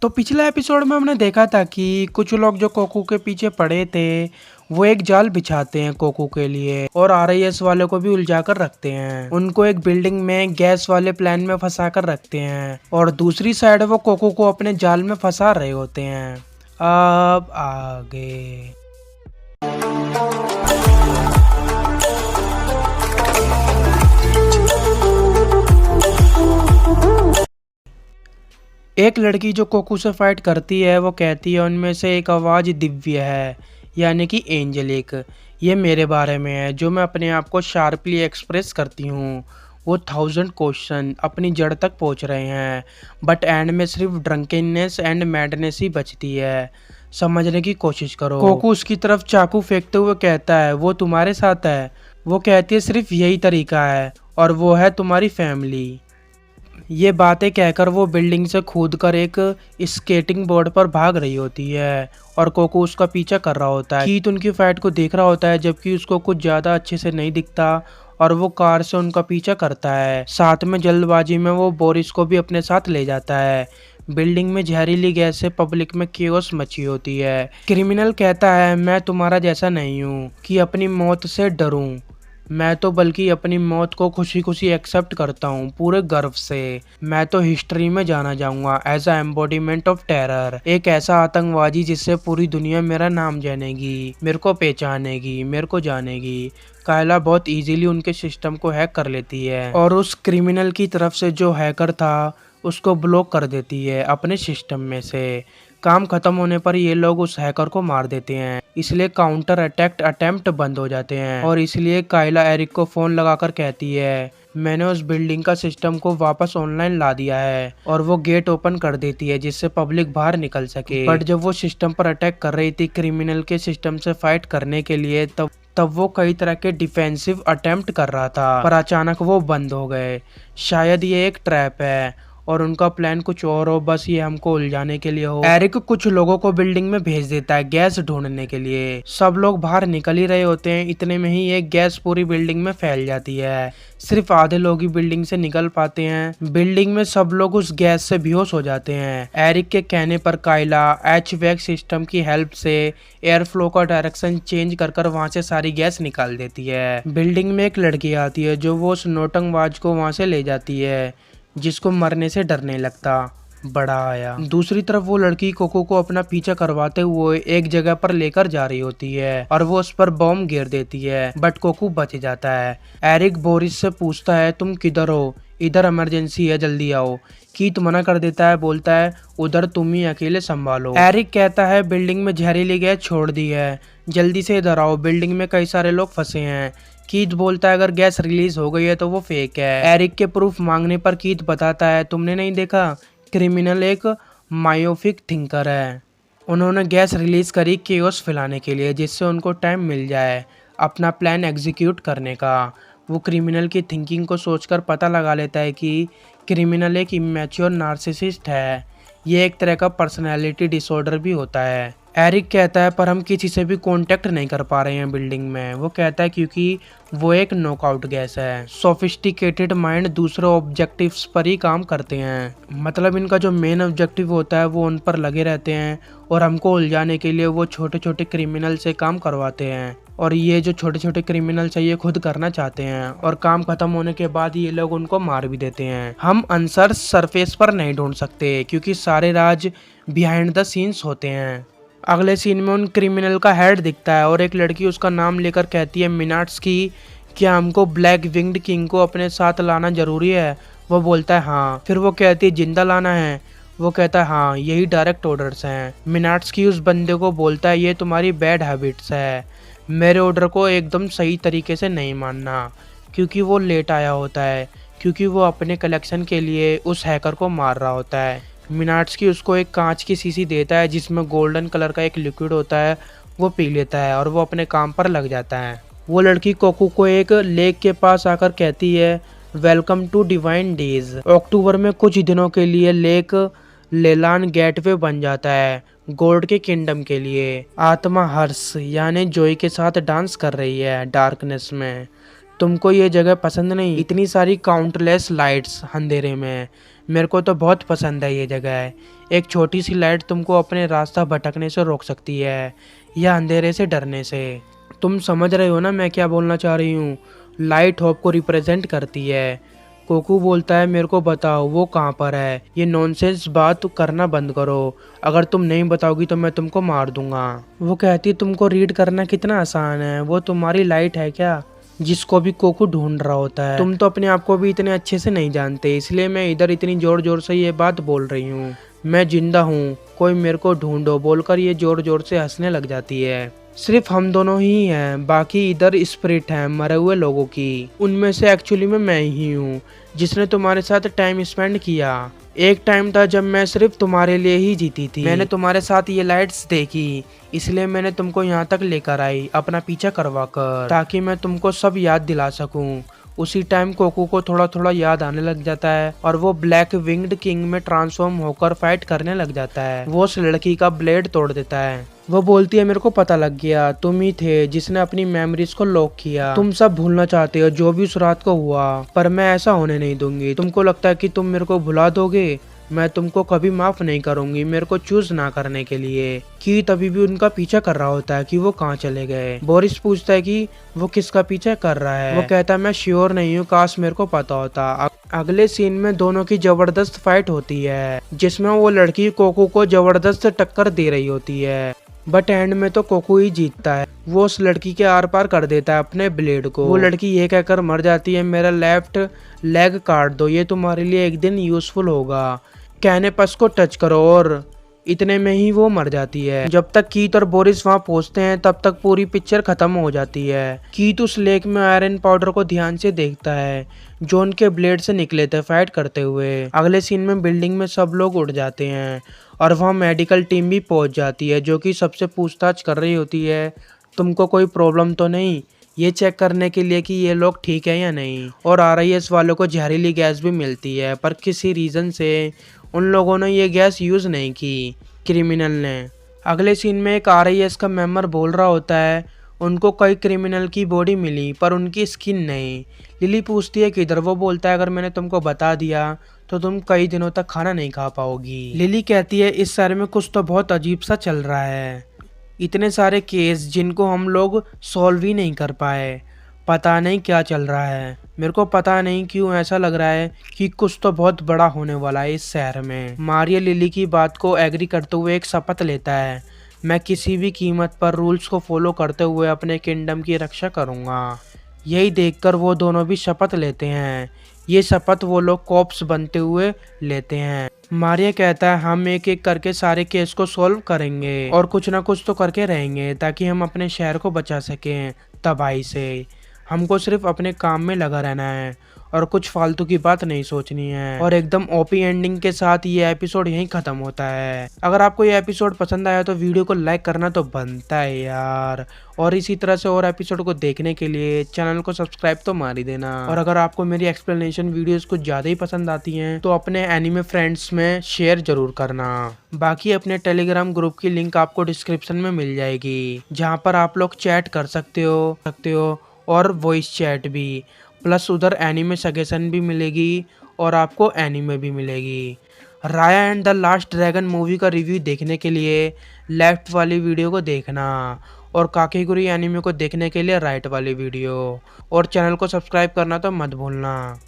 तो पिछले एपिसोड में हमने देखा था कि कुछ लोग जो कोकू के पीछे पड़े थे वो एक जाल बिछाते हैं कोकू के लिए और आरआईएस वाले को भी उलझा कर रखते हैं। उनको एक बिल्डिंग में गैस वाले प्लान में फंसा कर रखते हैं और दूसरी साइड वो कोकू को अपने जाल में फंसा रहे होते हैं। अब आगे एक लड़की जो कोकू से फाइट करती है वो कहती है उनमें से एक आवाज़ दिव्य है, यानी कि एंजेलिक। ये मेरे बारे में है जो मैं अपने आप को शार्पली एक्सप्रेस करती हूँ। वो 1000 क्वेश्चन अपनी जड़ तक पहुँच रहे हैं बट एंड में सिर्फ ड्रंकेननेस एंड मैडनेस ही बचती है। समझने की कोशिश करो। कोकू उसकी तरफ चाकू फेंकते हुए कहता है वो तुम्हारे साथ है। वो कहती है सिर्फ यही तरीका है और वो है तुम्हारी फैमिली। ये बातें कहकर वो बिल्डिंग से कूदकर एक स्केटिंग बोर्ड पर भाग रही होती है और कोकू उसका पीछा कर रहा होता है। कीथ उनकी फाइट को देख रहा होता है जबकि उसको कुछ ज़्यादा अच्छे से नहीं दिखता और वो कार से उनका पीछा करता है। साथ में जल्दबाजी में वो बोरिस को भी अपने साथ ले जाता है। बिल्डिंग में जहरीली गैस से पब्लिक में केओस मची होती है। क्रिमिनल कहता है मैं तुम्हारा जैसा नहीं हूँ कि अपनी मौत से डरूं, मैं तो बल्कि अपनी मौत को खुशी खुशी एक्सेप्ट करता हूँ पूरे गर्व से। मैं तो हिस्ट्री में जाना जाऊंगा as a embodiment of terror, एक ऐसा आतंकवादी जिससे पूरी दुनिया मेरा नाम जानेगी, मेरे को पहचानेगी, मेरे को जानेगी। कायला बहुत इजीली उनके सिस्टम को हैक कर लेती है और उस क्रिमिनल की तरफ से जो हैकर था उसको ब्लॉक कर देती है अपने सिस्टम में से। काम खत्म होने पर ये लोग उस हैकर को मार देते हैं, इसलिए काउंटर अटैक अटेम्प्ट बंद हो जाते हैं और इसलिए कायला एरिक को फोन लगाकर कहती है मैंने उस बिल्डिंग का सिस्टम को वापस ऑनलाइन ला दिया है और वो गेट ओपन कर देती है जिससे पब्लिक बाहर निकल सके। बट जब वो सिस्टम पर अटैक कर रही थी क्रिमिनल के सिस्टम से फाइट करने के लिए तब वो कई तरह के डिफेंसिव अटेम्प्ट कर रहा था पर अचानक वो बंद हो गए। शायद ये एक ट्रैप है और उनका प्लान कुछ और हो, बस ये हमको उलझाने के लिए हो। एरिक कुछ लोगों को बिल्डिंग में भेज देता है गैस ढूंढने के लिए। सब लोग बाहर निकल ही रहे होते हैं, इतने में ही एक गैस पूरी बिल्डिंग में फैल जाती है। सिर्फ आधे लोग ही बिल्डिंग से निकल पाते हैं। बिल्डिंग में सब लोग उस गैस से बेहोश हो जाते हैं। एरिक के कहने पर कायला HVAC सिस्टम की हेल्प से एयर फ्लो का डायरेक्शन चेंज कर वहां से सारी गैस निकाल देती है। बिल्डिंग में एक लड़की आती है जो वो उस नौटंकबाज को वहां से ले जाती है जिसको मरने से डर नहीं लगता। बड़ा आया। दूसरी तरफ वो लड़की कोकू को अपना पीछा करवाते हुए एक जगह पर लेकर जा रही होती है और वो उस पर बॉम्ब गिर देती है बट कोकू बच जाता है। एरिक बोरिस से पूछता है तुम किधर हो, इधर इमरजेंसी है, जल्दी आओ। कीथ मना कर देता है, बोलता है उधर तुम ही अकेले संभालो। एरिक कहता है बिल्डिंग में जहरीली गैस छोड़ दी है, जल्दी से इधर आओ, बिल्डिंग में कई सारे लोग फंसे हैं। कीथ बोलता है अगर गैस रिलीज हो गई है तो वो फेक है। एरिक के प्रूफ मांगने पर कीथ बताता है तुमने नहीं देखा, क्रिमिनल एक मायोफिक थिंकर है। उन्होंने गैस रिलीज करी केओस फैलाने के लिए जिससे उनको टाइम मिल जाए अपना प्लान एग्जीक्यूट करने का। वो क्रिमिनल की थिंकिंग को सोचकर पता लगा लेता है कि क्रिमिनल एक इमैच्योर नार्सिसिस्ट है। ये एक तरह का पर्सनैलिटी डिसऑर्डर भी होता है। एरिक कहता है पर हम किसी से भी कांटेक्ट नहीं कर पा रहे हैं बिल्डिंग में। वो कहता है क्योंकि वो एक नॉकआउट गैस है। सोफिस्टिकेटेड माइंड दूसरे ऑब्जेक्टिव्स पर ही काम करते हैं, मतलब इनका जो मेन ऑब्जेक्टिव होता है वो उन पर लगे रहते हैं और हमको उलझाने के लिए वो छोटे छोटे क्रिमिनल से काम करवाते हैं और ये जो छोटे छोटे क्रिमिनल्स है ये खुद करना चाहते हैं और काम खत्म होने के बाद ये लोग उनको मार भी देते हैं। हम आंसर्स सरफेस पर नहीं ढूंढ सकते क्योंकि सारे राज बिहाइंड द सीन्स होते हैं। अगले सीन में उन क्रिमिनल का हेड दिखता है और एक लड़की उसका नाम लेकर कहती है मिनाट्स्की, क्या हमको ब्लैक विंग्ड किंग को अपने साथ लाना जरूरी है? वो बोलता है हाँ। फिर वो कहती है जिंदा लाना है? वो कहता है हाँ, यही डायरेक्ट ऑर्डर्स हैं। मिनाट्स्की उस बंदे को बोलता है ये तुम्हारी बैड हैबिट्स है, मेरे ऑर्डर को एकदम सही तरीके से नहीं मानना, क्योंकि वो लेट आया होता है क्योंकि वो अपने कलेक्शन के लिए उस हैकर को मार रहा होता है। मिनाट्स्की उसको एक कांच की शीशी देता है जिसमें गोल्डन कलर का एक लिक्विड होता है, वो पी लेता है और वो अपने काम पर लग जाता है। वो लड़की कोकू को एक लेक के पास आकर कहती है वेलकम टू डिवाइन डेज। अक्टूबर में कुछ दिनों के लिए लेक लेलान गेटवे बन जाता है गॉड के किंगडम के लिए। आत्मा हर्ष यानी जॉय के साथ डांस कर रही है डार्कनेस में। तुमको ये जगह पसंद नहीं? इतनी सारी काउंटलेस लाइट्स अंधेरे में, मेरे को तो बहुत पसंद है ये जगह। एक छोटी सी लाइट तुमको अपने रास्ता भटकने से रोक सकती है या अंधेरे से डरने से। तुम समझ रहे हो ना मैं क्या बोलना चाह रही हूँ? लाइट होप को रिप्रेजेंट करती है। कोकू बोलता है मेरे को बताओ वो कहाँ पर है। ये नॉनसेंस बात करना बंद करो, अगर तुम नहीं बताओगी तो मैं तुमको मार दूंगा। वो कहती तुमको रीड करना कितना आसान है, वो तुम्हारी लाइट है क्या जिसको भी कोकू ढूंढ रहा होता है। तुम तो अपने आप को भी इतने अच्छे से नहीं जानते, इसलिए मैं इधर इतनी जोर जोर से ये बात बोल रही हूँ। मैं जिंदा हूँ, कोई मेरे को ढूंढो बोलकर ये जोर जोर से हंसने लग जाती है। सिर्फ हम दोनों ही हैं, बाकी इधर स्पिरिट हैं मरे हुए लोगों की। उनमें से एक्चुअली में मैं ही हूँ जिसने तुम्हारे साथ टाइम स्पेंड किया। एक टाइम था जब मैं सिर्फ तुम्हारे लिए ही जीती थी। मैंने तुम्हारे साथ ये लाइट्स देखी, इसलिए मैंने तुमको यहाँ तक लेकर आई अपना पीछा करवा कर, ताकि मैं तुमको सब याद दिला सकूं। उसी टाइम कोकू को थोड़ा थोड़ा याद आने लग जाता है और वो ब्लैक विंग्ड किंग में ट्रांसफॉर्म होकर फाइट करने लग जाता है। वो उस लड़की का ब्लेड तोड़ देता है। वो बोलती है मेरे को पता लग गया, तुम ही थे जिसने अपनी मेमोरीज को लॉक किया। तुम सब भूलना चाहते हो जो भी उस रात को हुआ, पर मैं ऐसा होने नहीं दूंगी। तुमको लगता है कि तुम मेरे को भुला दोगे, मैं तुमको कभी माफ नहीं करूंगी मेरे को चूज ना करने के लिए। कि तभी भी उनका पीछा कर रहा होता है कि वो कहाँ चले गए। बोरिस पूछता है कि वो किसका पीछा कर रहा है। वो कहता है मैं श्योर नहीं हूँ, काश मेरे को पता होता। अगले सीन में दोनों की जबरदस्त फाइट होती है जिसमें वो लड़की कोकू को जबरदस्त टक्कर दे रही होती है, बट एंड में तो कोकू ही जीतता है। वो उस लड़की के आर पार कर देता है अपने ब्लेड को। वो लड़की ये कहकर मर जाती है मेरा लेफ्ट लेग काट दो, ये तुम्हारे लिए एक दिन यूजफुल होगा। कैनेपस को टच करो, और इतने में ही वो मर जाती है। जब तक कीथ और बोरिस वहां पहुंचते हैं तब तक पूरी पिक्चर खत्म हो जाती है। कीथ उस लेक में आयरन पाउडर को ध्यान से देखता है जो उनके ब्लेड से निकले थे फाइट करते हुए। अगले सीन में बिल्डिंग में सब लोग उड़ जाते हैं और वहाँ मेडिकल टीम भी पहुंच जाती है जो कि सबसे पूछताछ कर रही होती है तुमको कोई प्रॉब्लम तो नहीं, ये चेक करने के लिए कि ये लोग ठीक है या नहीं। और RIS वालों को जहरीली गैस भी मिलती है, पर किसी रीज़न से उन लोगों ने ये गैस यूज़ नहीं की, क्रिमिनल ने। अगले सीन में एक RIS का मेंबर बोल रहा होता है उनको कई क्रिमिनल की बॉडी मिली पर उनकी स्किन नहीं। लिली पूछती है किधर। वो बोलता है अगर मैंने तुमको बता दिया तो तुम कई दिनों तक खाना नहीं खा पाओगी। लिली कहती है इस शहर में कुछ तो बहुत अजीब सा चल रहा है, इतने सारे केस जिनको हम लोग सॉल्व ही नहीं कर पाए, पता नहीं क्या चल रहा है। मेरे को पता नहीं क्यों ऐसा लग रहा है कि कुछ तो बहुत बड़ा होने वाला है इस शहर में। मारिया लिली की बात को एग्री करते हुए एक शपथ लेता है, मैं किसी भी कीमत पर रूल्स को फॉलो करते हुए अपने किंगडम की रक्षा करूँगा। यही देखकर वो दोनों भी शपथ लेते हैं। ये शपथ वो लोग कॉप्स बनते हुए लेते हैं। मारिया कहता है हम एक एक करके सारे केस को सॉल्व करेंगे और कुछ ना कुछ तो करके रहेंगे ताकि हम अपने शहर को बचा सकें तबाही से। हमको सिर्फ अपने काम में लगा रहना है और कुछ फालतू की बात नहीं सोचनी है। और एकदम ओपी एंडिंग के साथ ये एपिसोड यहीं खत्म होता है। अगर आपको ये एपिसोड पसंद आया तो वीडियो को लाइक करना तो बनता है यार, और इसी तरह से और एपिसोड को देखने के लिए चैनल को सब्सक्राइब तो मार ही देना। और अगर आपको मेरी एक्सप्लेनेशन वीडियोस कुछ ज़्यादा ही पसंद आती हैं तो अपने एनिमे फ्रेंड्स में शेयर जरूर करना। बाकी अपने टेलीग्राम ग्रुप की लिंक आपको डिस्क्रिप्शन में मिल जाएगी जहाँ पर आप लोग चैट कर सकते हो और वॉइस चैट भी, प्लस उधर एनीमे सजेशन भी मिलेगी और आपको एनीमे भी मिलेगी। राया and the last dragon movie का रिव्यू देखने के लिए लेफ्ट वाली वीडियो को देखना और काकीगुरी एनीमे को देखने के लिए राइट वाली वीडियो, और चैनल को सब्सक्राइब करना तो मत भूलना।